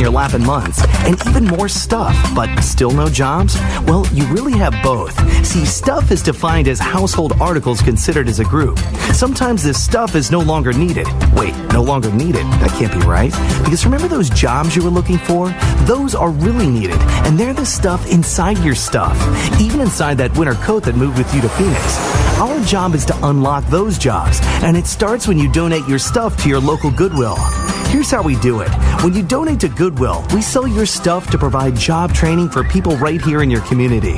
your lap in months, and even more stuff, but still no jobs? Well, you really have both. See, stuff is defined as household articles considered as a group. Sometimes this stuff is no longer needed. Wait, no longer needed? That can't be right. Because remember those jobs you were looking for? Those are really needed, and they're the stuff inside your stuff. Even inside that winter coat that moved with you to Phoenix. Our job is to unlock those jobs, and it starts when you donate your stuff to your local Goodwill. Here's how we do it. When you donate to Goodwill, we sell your stuff to provide job training for people right here in your community.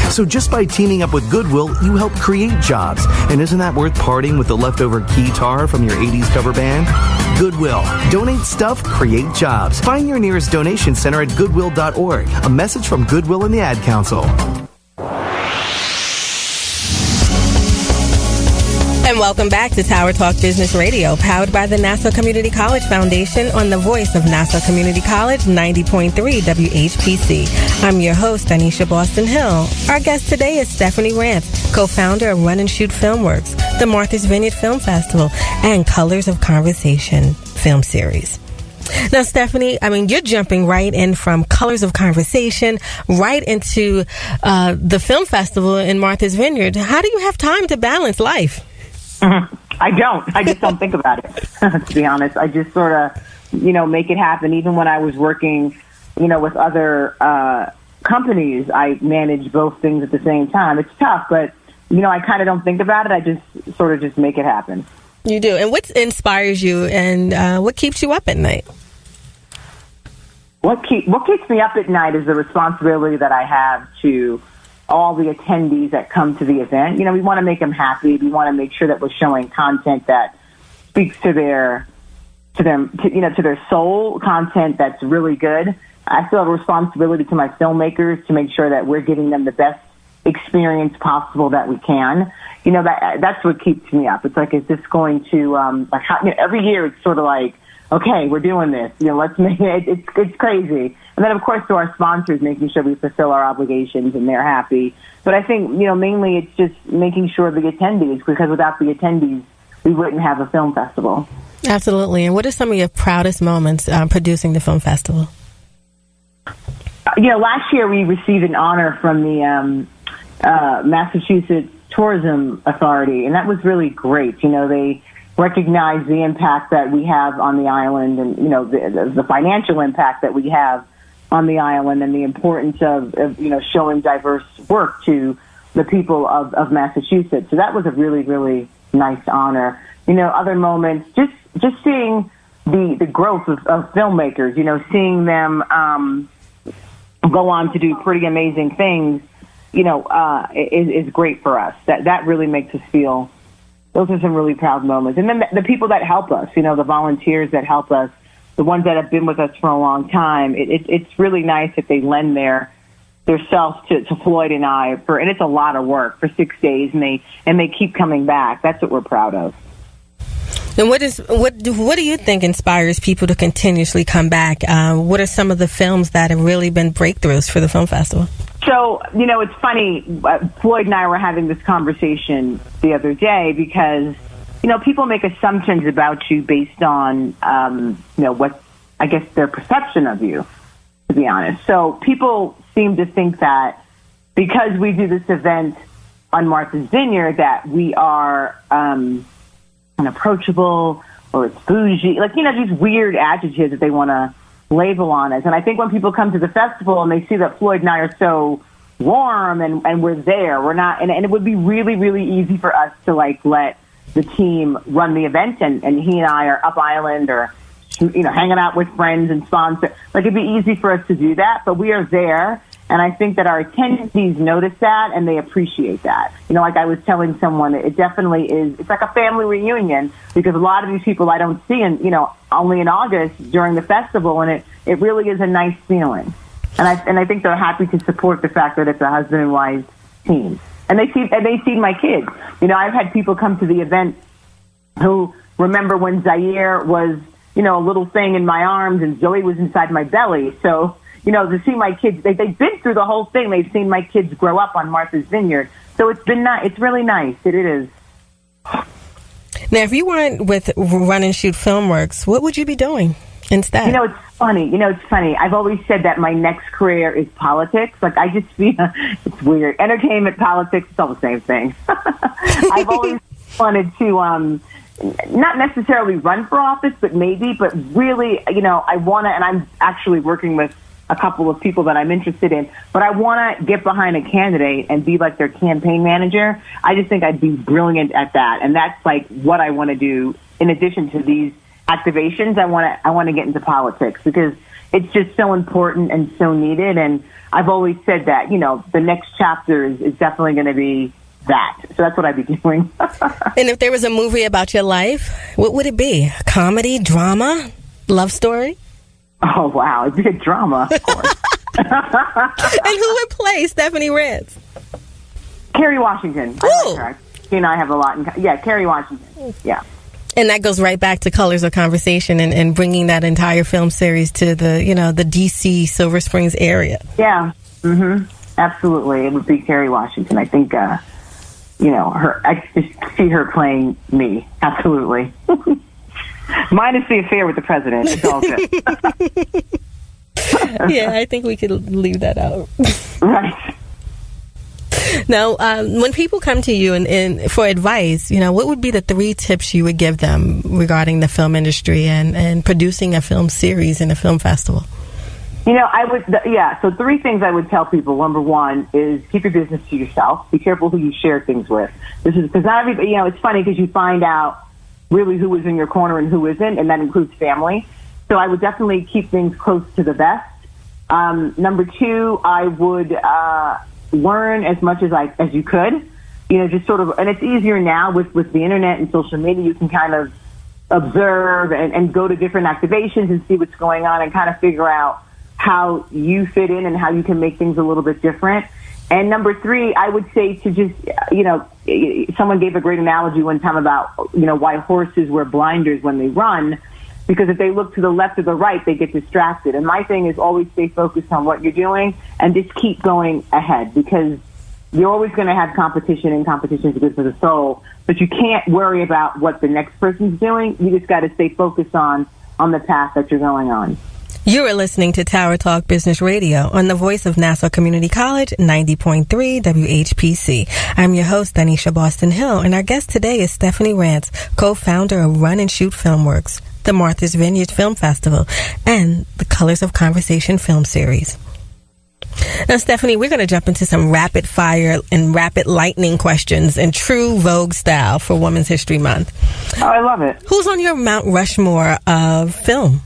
So just by teaming up with Goodwill, you help create jobs. And isn't that worth parting with the leftover guitar from your 80s cover band? Goodwill. Donate stuff, create jobs. Find your nearest donation center at goodwill.org. A message from Goodwill and the Ad Council. And welcome back to Tower Talk Business Radio, powered by the Nassau Community College Foundation on the voice of Nassau Community College, 90.3 WHPC. I'm your host, Donyshia Boston-Hill. Our guest today is Stephanie Rance, co-founder of Run Shoot Filmworks, the Martha's Vineyard Film Festival, and Colors of Conversation film series. Now, Stephanie, you're jumping right in from Colors of Conversation right into the film festival in Martha's Vineyard. How do you have time to balance life? I don't. I just don't think about it, to be honest. I just sort of, make it happen. Even when I was working, with other companies, I manage both things at the same time. It's tough, but, I kind of don't think about it. I just sort of just make it happen. You do. And what inspires you and what keeps you up at night? What keeps me up at night is the responsibility that I have to all the attendees that come to the event. We want to make them happy. We want to make sure that we're showing content that speaks to their soul, content that's really good. I still have a responsibility to my filmmakers to make sure that we're giving them the best experience possible that we can. That's what keeps me up. It's like, is this going to, every year it's sort of like, okay, we're doing this. Let's make it. It's crazy. And then, of course, to our sponsors, making sure we fulfill our obligations and they're happy. But I think, mainly it's just making sure the attendees, because without the attendees, we wouldn't have a film festival. Absolutely. And what are some of your proudest moments producing the film festival? Last year we received an honor from the Massachusetts Tourism Authority, and that was really great. They recognize the impact that we have on the island and, the financial impact that we have on the island and the importance of showing diverse work to the people of Massachusetts. So that was a really, really nice honor. Other moments, just seeing the growth of filmmakers, seeing them go on to do pretty amazing things, is great for us. That really makes us feel. Those are some really proud moments. And then the people that help us, the volunteers that help us, the ones that have been with us for a long time, it's really nice that they lend their self to Floyd and I and it's a lot of work for 6 days, and they keep coming back. That's what we're proud of. And what do you think inspires people to continuously come back? What are some of the films that have really been breakthroughs for the film festival? So, it's funny, Floyd and I were having this conversation the other day because, people make assumptions about you based on, what, I guess, their perception of you, to be honest. So people seem to think that because we do this event on Martha's Vineyard that we are unapproachable or it's bougie, these weird adjectives that they want to label on us. And I think when people come to the festival and they see that Floyd and I are so warm and we're there, we're not, and it would be really, really easy for us to let the team run the event and he and I are up island or, hanging out with friends and sponsors. It'd be easy for us to do that, but we are there. And I think that our attendees notice that and they appreciate that. Like I was telling someone, it definitely is, it's like a family reunion because a lot of these people I don't see only in August during the festival, and it really is a nice feeling. And I think they're happy to support the fact that it's a husband and wife team. And they see my kids. I've had people come to the event who remember when Zaire was, a little thing in my arms and Zoe was inside my belly. So, to see my kids, they've been through the whole thing. They've seen my kids grow up on Martha's Vineyard. So it's been nice. It's really nice. It is. Now, if you weren't with Run and Shoot Filmworks, what would you be doing? instead? It's funny. I've always said that my next career is politics. Like, I just feel it's weird. Entertainment, politics, it's all the same thing. I've always wanted to, not necessarily run for office, but really, I want to, and I'm actually working with a couple of people that I'm interested in, but I want to get behind a candidate and be like their campaign manager. I just think I'd be brilliant at that. And that's like what I want to do. In addition to these activations, I want to get into politics because it's just so important and so needed. And I've always said that, the next chapter is definitely going to be that. So that's what I'd be doing. And if there was a movie about your life, what would it be? Comedy, drama, love story? Oh, wow. It'd be a drama, of course. And who would play Stephanie Rance? Kerry Washington. I like her. She and I have a lot in common. Yeah, Kerry Washington. Yeah. And that goes right back to Colors of Conversation and bringing that entire film series to the D.C. Silver Springs area. Yeah. Mm-hmm. Absolutely. It would be Kerry Washington. I think, her. I just see her playing me. Absolutely. Minus the affair with the president. It's all good. Yeah, I think we could leave that out. Right. Now, when people come to you and for advice, what would be the 3 tips you would give them regarding the film industry and producing a film series in a film festival? I would, so 3 things I would tell people. Number 1 is keep your business to yourself. Be careful who you share things with. This is because not everybody, it's funny because you find out really who is in your corner and who isn't, and that includes family. So I would definitely keep things close to the vest. Number 2, I would learn as much as you could. Just sort of, and it's easier now with the internet and social media. You can kind of observe and go to different activations and see what's going on and kind of figure out how you fit in and how you can make things a little bit different. And number 3, I would say to just, someone gave a great analogy one time about, why horses wear blinders when they run, because if they look to the left or the right, they get distracted. And my thing is always stay focused on what you're doing and just keep going ahead, because you're always going to have competition, and competition is good for the soul, but you can't worry about what the next person's doing. You just got to stay focused on the path that you're going on. You are listening to Tower Talk Business Radio on the voice of Nassau Community College, 90.3 WHPC. I'm your host, Donyshia Boston-Hill, and our guest today is Stephanie Rance, co-founder of Run Shoot Filmworks, the Martha's Vineyard Film Festival, and the Colors of Conversation film series. Now, Stephanie, we're going to jump into some rapid fire and rapid lightning questions in true Vogue style for Women's History Month. Oh, I love it. Who's on your Mount Rushmore of film?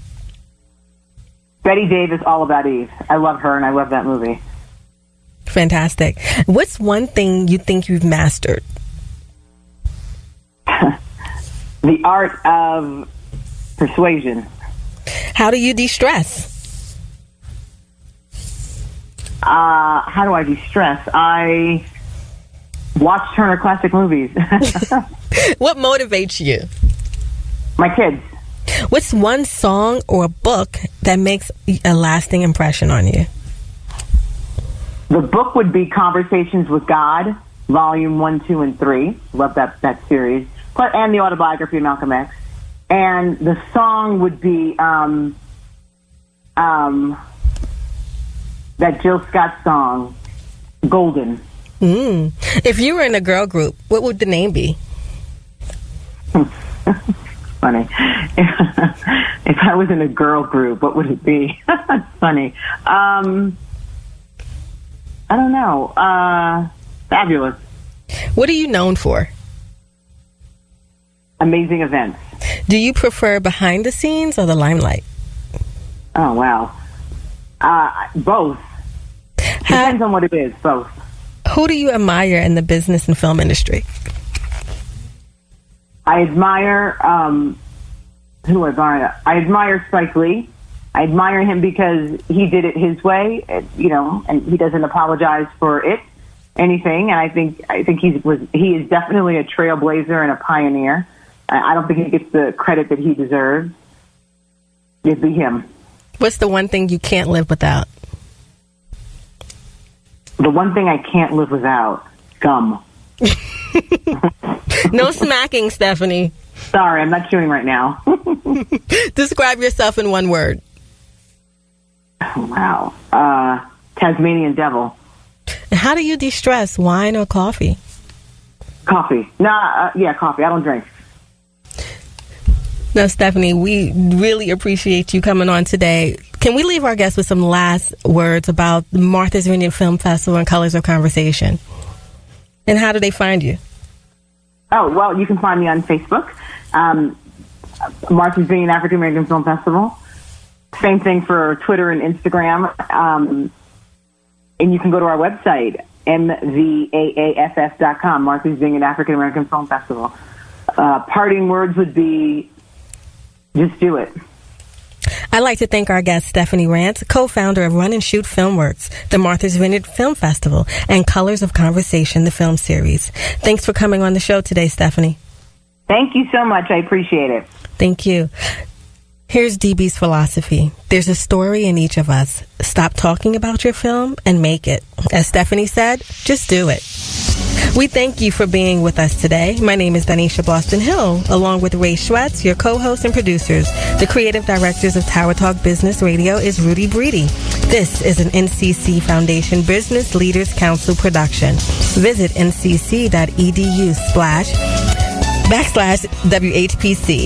Betty Davis, All About Eve. I love her, and I love that movie. Fantastic. What's one thing you think you've mastered? The art of persuasion. How do you de-stress? How do I de-stress? I watch Turner Classic Movies. What motivates you? My kids. What's one song or book that makes a lasting impression on you? The book would be Conversations with God, Volume 1, 2, and 3. Love that series. And the autobiography of Malcolm X. And the song would be that Jill Scott song, Golden. If you were in a girl group, what would the name be? Funny. If I was in a girl group, what would it be? Funny. I don't know. Fabulous. What are you known for? Amazing events. Do you prefer behind the scenes or the limelight? Oh, wow. Both. Depends on what it is, both. Who do you admire in the business and film industry? I admire, who do I admire? I admire Spike Lee. I admire him because he did it his way, and he doesn't apologize for anything. And I think he is definitely a trailblazer and a pioneer. I don't think he gets the credit that he deserves. It'd be him. What's the one thing you can't live without? The one thing I can't live without, gum. No smacking, Stephanie. Sorry, I'm not chewing right now. Describe yourself in one word. Wow. Tasmanian devil. And how do you de-stress, wine or coffee? Coffee. Coffee. I don't drink. Now, Stephanie, we really appreciate you coming on today. Can we leave our guests with some last words about Martha's Vineyard Film Festival and Colors of Conversation? And how do they find you? Oh, well, you can find me on Facebook. Martha's Vineyard African American Film Festival. Same thing for Twitter and Instagram. And you can go to our website, mvaaff.com, Martha's Vineyard African American Film Festival. Parting words would be, just do it. I'd like to thank our guest, Stephanie Rance, co-founder of Run Shoot Filmworks, the Martha's Vineyard Film Festival, and Colors of Conversation, the film series. Thanks for coming on the show today, Stephanie. Thank you so much. I appreciate it. Thank you. Here's DB's philosophy. There's a story in each of us. Stop talking about your film and make it. As Stephanie said, just do it. We thank you for being with us today. My name is Donyshia Boston-Hill, along with Ray Schwetz, your co-hosts and producers. The creative directors of Tower Talk Business Radio is Rudy Breedy. This is an NCC Foundation Business Leaders Council production. Visit ncc.edu/WHPC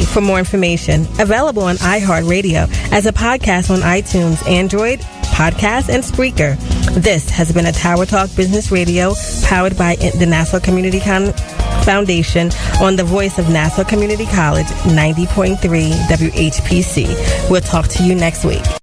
for more information. Available on iHeartRadio as a podcast on iTunes, Android, Podcast, and Spreaker. This has been a Tower Talk Business Radio powered by the Nassau Community Foundation on the voice of Nassau Community College, 90.3 WHPC. We'll talk to you next week.